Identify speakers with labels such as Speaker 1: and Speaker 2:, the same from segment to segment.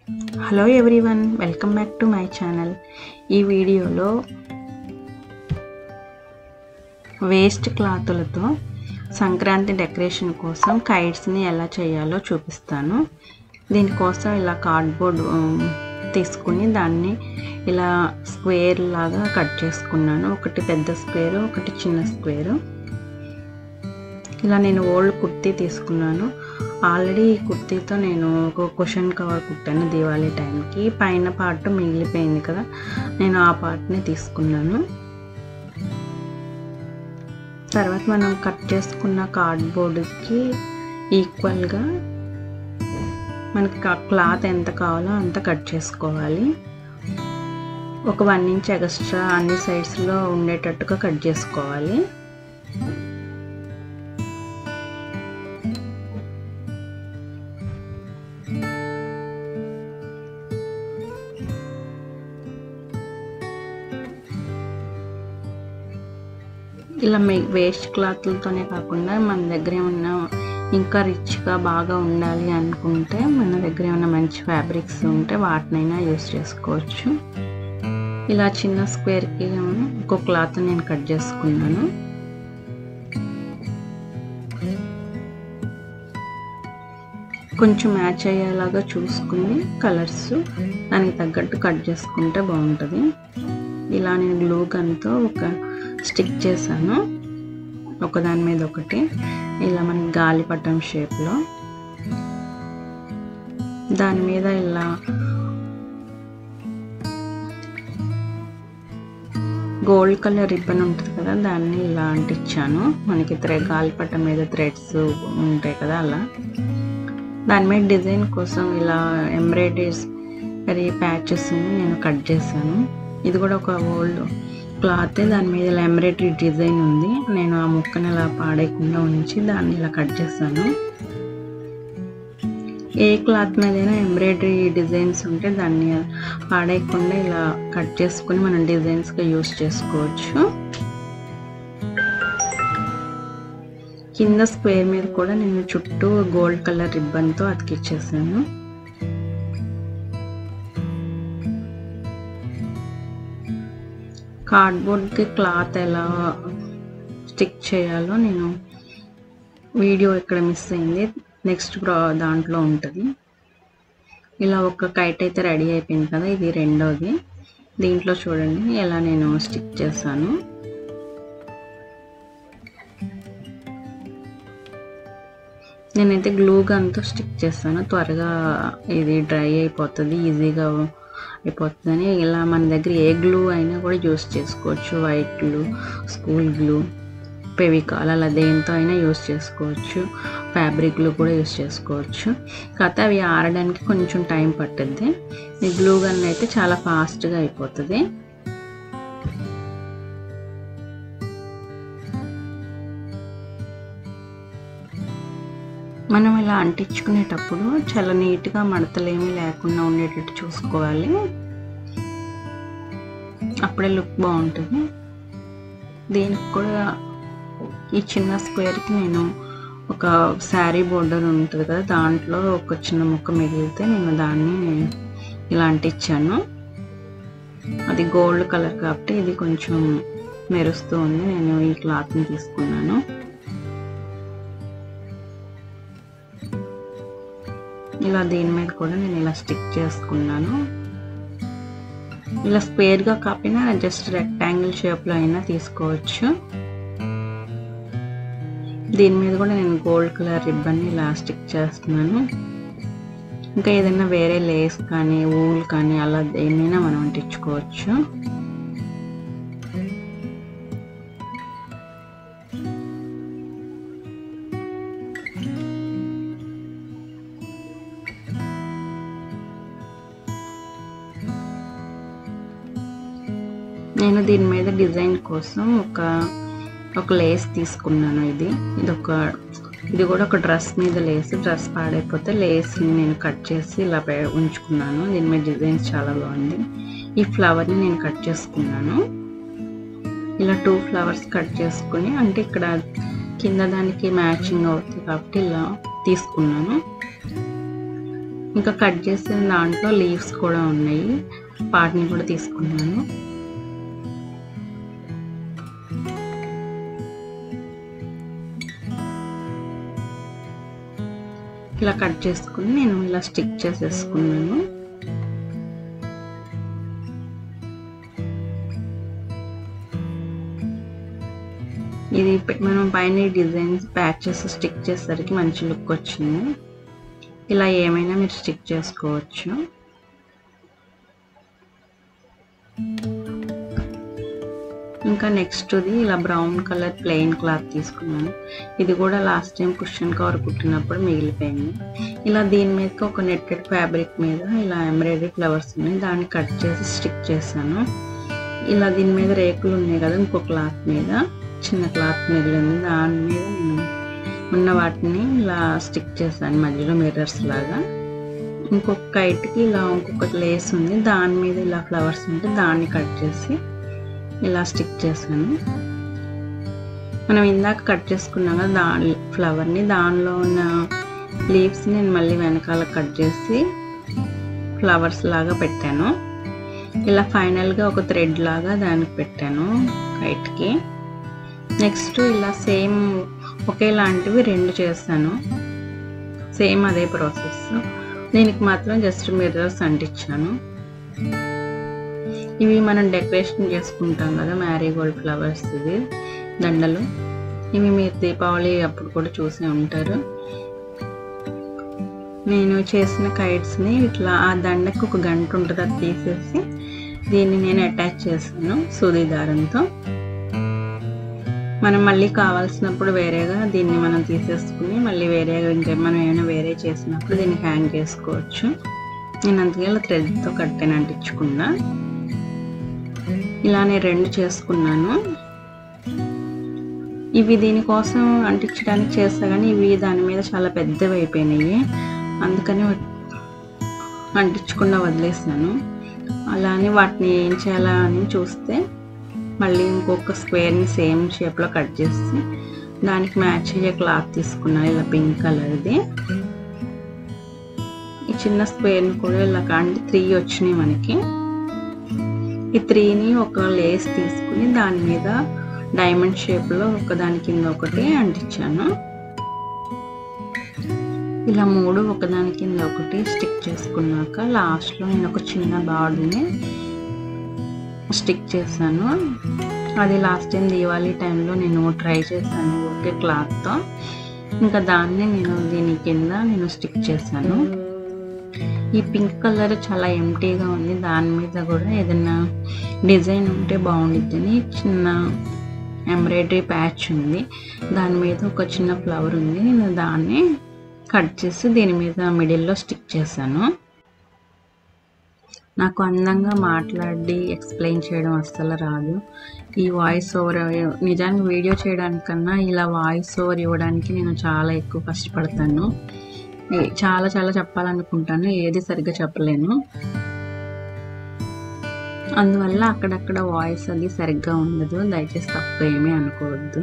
Speaker 1: Hello everyone, welcome back to my channel. ఈ వీడియోలో waste క్లాతులతో Sankranti decoration కోసం కైట్స్ని ఎలా చేయాలో చూపిస్తాను. దీనికోసం ఇలా కార్డ్బోర్డ్ తీసుకుని దాన్ని ఇలా స్క్వేర్ లాగా కట్ చేసుకున్నాను. ఒకటి పెద్ద స్క్వేరు, ఒకటి చిన్న స్క్వేరు. ఇలా నేను ఓల్డ్ కుర్తీ తీసుకున్నాను. ఆల్రెడీ ఈ కుర్తీతో నేను ఒక కుషన్ కవర్ కుట్టాను దివాళీ టైంకి. పైన పార్ట్ మిగిలిపోయింది కదా, నేను ఆ పార్ట్ని తీసుకున్నాను. తర్వాత మనం కట్ చేసుకున్న కార్డ్బోర్డ్కి ఈక్వల్గా మనకి క్లాత్ ఎంత కావాలో అంత కట్ చేసుకోవాలి. ఒక 1 ఇంచ్ ఎక్స్ట్రా అన్ని సైడ్స్లో ఉండేటట్టుగా కట్ చేసుకోవాలి. ఇలా వేస్ట్ క్లాత్లతోనే కాకుండా మన దగ్గర ఏమన్నా ఇంకా రిచ్గా బాగా ఉండాలి అనుకుంటే మన దగ్గర ఏమైనా మంచి ఫ్యాబ్రిక్స్ ఉంటే వాటినైనా యూస్ చేసుకోవచ్చు. ఇలా చిన్న స్క్వేర్కి ఇంకో క్లాత్ నేను కట్ చేసుకున్నాను. కొంచెం మ్యాచ్ అయ్యేలాగా చూసుకుని కలర్స్ దానికి తగ్గట్టు కట్ చేసుకుంటే బాగుంటుంది. ఇలా నేను గ్లూ గన్తో ఒక స్టిక్ చేశాను, ఒకదాని మీద ఒకటి, ఇలా మనకి గాలిపటం షేప్లో. దాని మీద ఇలా గోల్డ్ కలర్ రిబ్బన్ ఉంటుంది కదా, దాన్ని ఇలా అంటించాను. మనకి గాలిపటం మీద థ్రెడ్స్ ఉంటాయి కదా, అలా దాని మీద డిజైన్ కోసం ఇలా ఎంబ్రాయిడరీ ప్యాచెస్ని నేను కట్ చేశాను. ఇది కూడా ఒక ఓల్డ్ క్లాత్, దాని మీద ఇలా ఎంబ్రాయిడరీ డిజైన్ ఉంది. నేను ఆ ముక్కని ఇలా పాడేయకుండా ఉంచి దాన్ని ఇలా కట్ చేశాను. ఏ క్లాత్ మీదైనా ఎంబ్రాయిడరీ డిజైన్స్ ఉంటే దాన్ని పాడేయకుండా ఇలా కట్ చేసుకుని మనం డిజైన్స్గా యూస్ చేసుకోవచ్చు. కింద స్క్వేర్ మీద కూడా నేను చుట్టూ గోల్డ్ కలర్ రిబ్బన్తో అతికిచ్చేసాను. కార్డ్బోర్డ్కి క్లాత్ ఎలా స్టిక్ చేయాలో నేను వీడియో ఇక్కడ మిస్ అయింది, నెక్స్ట్ దాంట్లో ఉంటుంది. ఇలా ఒక కైట్ అయితే రెడీ అయిపోయింది కదా, ఇది రెండోది. దీంట్లో చూడండి ఎలా నేను స్టిక్ చేశాను. నేనైతే గ్లూ గన్తో స్టిక్ చేస్తాను, త్వరగా ఇది డ్రై అయిపోతుంది, ఈజీగా అయిపోతుందని. ఇలా మన దగ్గర ఏ గ్లూ అయినా కూడా యూస్ చేసుకోవచ్చు. White glue, school glue, Fevicol, అలా దేంతో అయినా యూస్ చేసుకోవచ్చు. ఫ్యాబ్రిక్ గ్లూ కూడా యూస్ చేసుకోవచ్చు. కాకపోతే అవి ఆరడానికి కొంచెం టైం పట్టుద్ది. ఈ గ్లూ గన్ అయితే చాలా ఫాస్ట్గా అయిపోతుంది. మనం ఇలా అంటించుకునేటప్పుడు చాలా నీట్గా మడతలేమీ లేకుండా ఉండేటట్టు చూసుకోవాలి, అప్పుడే లుక్ బాగుంటుంది. దీనికి కూడా ఈ చిన్న స్క్వేర్కి నేను ఒక శారీ బోర్డర్ ఉంటుంది కదా, దాంట్లో ఒక చిన్న ముక్క మిగిలితే నేను దాన్ని ఇలా అంటించాను. అది గోల్డ్ కలర్ కాబట్టి ఇది కొంచెం మెరుస్తూ ఉంది. నేను ఈ క్లాత్ని తీసుకున్నాను. ఇలా దీని మీద కూడా నేను ఇలా స్టిక్ చేసుకున్నాను. ఇలా స్క్వేర్గా కాకపోయినా జస్ట్ రెక్టాంగిల్ షేప్లో అయినా తీసుకోవచ్చు. దీని మీద కూడా నేను గోల్డ్ కలర్ రిబ్బన్ని ఇలా స్టిక్ చేస్తున్నాను. ఇంకా ఏదైనా వేరే లేస్ కానీ వూల్ కానీ అలా ఏమైనా మనం అంటించుకోవచ్చు. నేను దీని మీద డిజైన్ కోసం ఒక లేస్ తీసుకున్నాను. ఇది కూడా ఒక డ్రెస్ మీద లేస్. డ్రెస్ పాడైపోతే లేస్ని నేను కట్ చేసి ఇలా ఉంచుకున్నాను. దీని మీద డిజైన్స్ చాలా బాగుంది. ఈ ఫ్లవర్ని నేను కట్ చేసుకున్నాను. ఇలా 2 ఫ్లవర్స్ కట్ చేసుకుని, అంటే ఇక్కడ కింద దానికి మ్యాచింగ్ అవుతుంది కాబట్టి ఇలా తీసుకున్నాను. ఇంకా కట్ చేసిన దాంట్లో లీవ్స్ కూడా ఉన్నాయి, వాటిని కూడా తీసుకున్నాను. ఇలా కట్ చేసుకుని నేను ఇలా స్టిక్ చేసేసుకున్నాను. ఇది మనం పైన డిజైన్స్ ప్యాచెస్ స్టిక్ చేసేసరికి మంచి లుక్ వచ్చింది. ఇలా ఏమైనా మీరు స్టిక్ చేసుకోవచ్చు. ఇంకా నెక్స్ట్ది ఇలా బ్రౌన్ కలర్ ప్లెయిన్ క్లాత్ తీసుకున్నాను. ఇది కూడా లాస్ట్ టైం కుషన్ కవర్ కుట్టినప్పుడు మిగిలిపోయింది. ఇలా దీని మీద ఒక నెట్టెడ్ ఫ్యాబ్రిక్ మీద ఇలా ఎంబ్రాయిడరీ ఫ్లవర్స్ ఉన్నాయి, దాన్ని కట్ చేసి స్టిక్ చేశాను. ఇలా దీని మీద రేకులు ఉన్నాయి కదా, ఇంకో క్లాత్ మీద చిన్న క్లాత్ మిగిలింది, దాని మీద నేను ఉన్న వాటిని ఇలా స్టిక్ చేశాను మధ్యలో మిర్రర్స్ లాగా. ఇంకొక కైట్కి ఇలా ఇంకొకటి లేస్ ఉంది, దాని మీద ఇలా ఫ్లవర్స్ ఉంటే దాన్ని కట్ చేసి ఇలా స్టిక్ చేశాను. మనం ఇందాక కట్ చేసుకున్నాం కదా దాని ఫ్లవర్ని, దానిలో ఉన్న లీవ్స్ నేను మళ్ళీ వెనకాల కట్ చేసి ఫ్లవర్స్ లాగా పెట్టాను. ఇలా ఫైనల్గా ఒక థ్రెడ్ లాగా దానికి పెట్టాను కైట్కి. నెక్స్ట్ ఇలా సేమ్ ఒకేలాంటివి 2 చేస్తాను, సేమ్ అదే ప్రాసెస్. దీనికి మాత్రం జస్ట్ మిర్రర్స్ అంటించాను. ఇవి మనం డెకరేషన్ చేసుకుంటాం కదా మ్యారీగోల్డ్ ఫ్లవర్స్, ఇవి దండలు. ఇవి మీరు దీపావళి అప్పుడు కూడా చూసే ఉంటారు. నేను చేసిన కైట్స్ని ఇట్లా ఆ దండకు ఒక గంట ఉంటుంది, అది తీసేసి దీన్ని నేను అటాచ్ చేశాను సూది దారంతో. మనం మళ్ళీ కావాల్సినప్పుడు వేరేగా దీన్ని మనం తీసేసుకుని మళ్ళీ వేరేగా ఇంకా మనం ఏమైనా వేరే చేసినప్పుడు దీన్ని హ్యాంగ్ చేసుకోవచ్చు. నేను అందుకే ఇలా థ్రెడ్తో కట్టాను అంటించకుండా. ఇలా నేను 2 చేసుకున్నాను. ఇవి దీనికోసం అంటించడానికి చేస్తా కానీ ఇవి దాని మీద చాలా పెద్దవి అయిపోయినాయి, అందుకని అంటించకుండా వదిలేసాను. అలానే వాటిని ఏం చేయాలా అని చూస్తే మళ్ళీ ఇంకొక స్క్వేర్ని సేమ్ షేప్లో కట్ చేసి దానికి మ్యాచ్ అయ్యే క్లాత్ తీసుకున్నాను, ఇలా పింక్ కలర్ది. ఈ చిన్న స్క్వేర్ని కూడా ఇలా కాండి 3 వచ్చినాయి మనకి. ఈ 3ని ఒక లేస్ తీసుకుని దాని మీద డైమండ్ షేప్లో ఒకదాని కింద ఒకటి అంటించాను. ఇలా 3 ఒకదాని కింద ఒకటి స్టిక్ చేసుకున్నాక లాస్ట్లో నేను ఒక చిన్న బార్డర్ని స్టిక్ చేశాను. అది లాస్ట్ టైం దీవాళీ టైంలో నేను ట్రై చేశాను ఒకే క్లాత్తో. ఇంకా దాన్ని నేను దీని కింద నేను స్టిక్ చేశాను. ఈ పింక్ కలర్ చాలా ఎంటీగా ఉంది, దాని మీద కూడా ఏదైనా డిజైన్ ఉంటే బాగుండిద్దని చిన్న ఎంబ్రాయిడరీ ప్యాచ్ ఉంది, దాని మీద ఒక చిన్న ఫ్లవర్ ఉంది. నేను దాన్ని కట్ చేసి దీని మీద మిడిల్లో స్టిక్ చేశాను. నాకు అందంగా మాట్లాడి ఎక్స్ప్లెయిన్ చేయడం అస్సలు రాదు. ఈ వాయిస్ ఓవర్ నిజానికి వీడియో చేయడానికన్నా ఇలా వాయిస్ ఓవర్ ఇవ్వడానికి నేను చాలా ఎక్కువ కష్టపడతాను. చాలా చాలా చెప్పాలనుకుంటాను, ఏది సరిగ్గా చెప్పలేను. అందువల్ల అక్కడక్కడ వాయిస్ అది సరిగ్గా ఉండదు, దయచేసి తప్పు ఏమీ అనుకోవద్దు.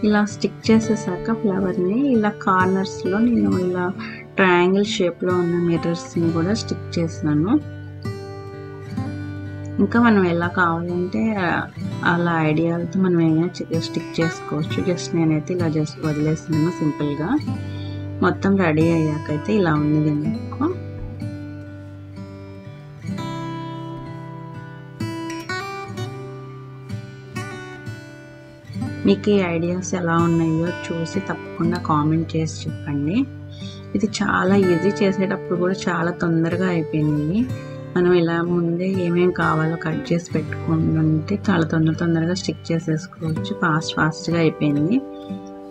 Speaker 1: ఇలా స్టిక్ చేసేసాక ఫ్లవర్ని ఇలా కార్నర్స్లో నేను ఇలా ట్రయాంగిల్ షేప్లో ఉన్న మిర్రర్స్ని కూడా స్టిక్ చేశాను. ఇంకా మనం ఎలా కావాలంటే అలా ఐడియాలతో మనం ఏమైనా స్టిక్ చేసుకోవచ్చు. జస్ట్ నేనైతే ఇలా జస్ట్ వదిలేసాను సింపుల్గా. మొత్తం రెడీ అయ్యాకైతే ఇలా ఉంది నాకు. మీకు ఈ ఐడియాస్ ఎలా ఉన్నాయో చూసి తప్పకుండా కామెంట్ చేసి చెప్పండి. ఇది చాలా ఈజీ, చేసేటప్పుడు కూడా చాలా తొందరగా అయిపోయింది. మనం ఇలా ముందే ఏమేమి కావాలో కట్ చేసి పెట్టుకుంటే చాలా తొందరగా స్టిక్ చేసేసుకోవచ్చు. ఫాస్ట్గా అయిపోయింది.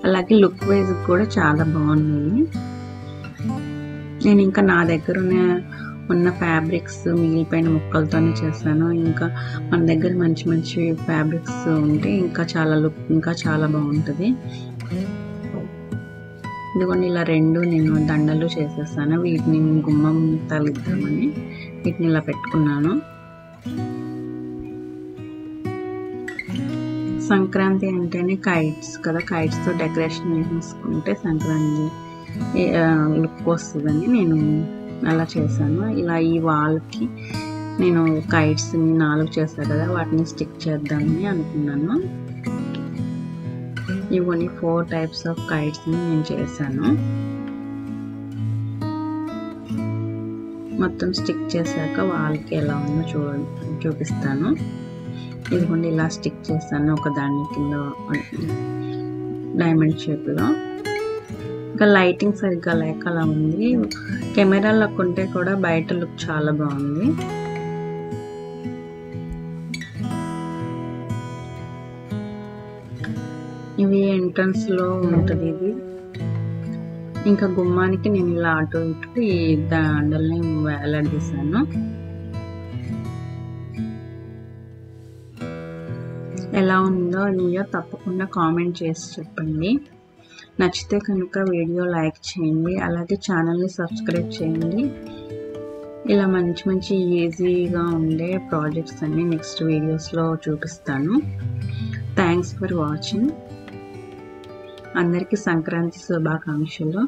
Speaker 1: అలాగే లుక్ వైజ్ కూడా చాలా బాగున్నాయి. నేను ఇంకా నా దగ్గర ఉన్న ఫ్యాబ్రిక్స్ మిగిలిపోయిన ముక్కలతోనే చేశాను. ఇంకా మన దగ్గర మంచి మంచి ఫ్యాబ్రిక్స్ ఉంటే ఇంకా చాలా బాగుంటుంది. ఇదిగోండి ఇలా 2 నేను దండలు చేసేసాను. వీటిని గుమ్మం తలిద్దామని వీటిని ఇలా పెట్టుకున్నాను. సంక్రాంతి అంటేనే కైట్స్ కదా, కైట్స్తో డెకరేషన్ చేసుకుంటే సంక్రాంతి లుక్ వస్తుందని నేను అలా చేశాను. ఇలా ఈ వాల్కి నేను కైట్స్ని 4 చేశాను కదా, వాటిని స్టిక్ చేద్దామని అనుకున్నాను. ఇవన్నీ 4 టైప్స్ ఆఫ్ కైట్స్ని నేను చేశాను. మొత్తం స్టిక్ చేశాక వాల్కి ఎలా ఉందో చూపిస్తాను. ఇదిగోండి ఇలా స్టిక్ చేస్తాను ఒక దాని కింద డైమండ్ షేప్లో. ఇంకా లైటింగ్ సరిగ్గా లేక అలా ఉంది. కెమెరాలో కొంటే కూడా బయట లుక్ చాలా బాగుంది. ఇవి ఎంట్రన్స్లో ఉంటుంది ఇది. ఇంకా గుమ్మానికి నేను ఇలా అటు ఇటు ఈ దండల్ని వేలాడదీశాను. ఎలా ఉందో నీయో తప్పకుండా కామెంట్ చేసి చెప్పండి. నచ్చితే కనుక వీడియో లైక్ చేయండి, అలాగే ఛానల్ని సబ్స్క్రైబ్ చేయండి. ఇలా మంచి మంచి ఈజీగా ఉండే ప్రాజెక్ట్స్ అన్ని నెక్స్ట్ వీడియోస్లో చూపిస్తాను. Thanks for watching. అందరికీ సంక్రాంతి శుభాకాంక్షలు.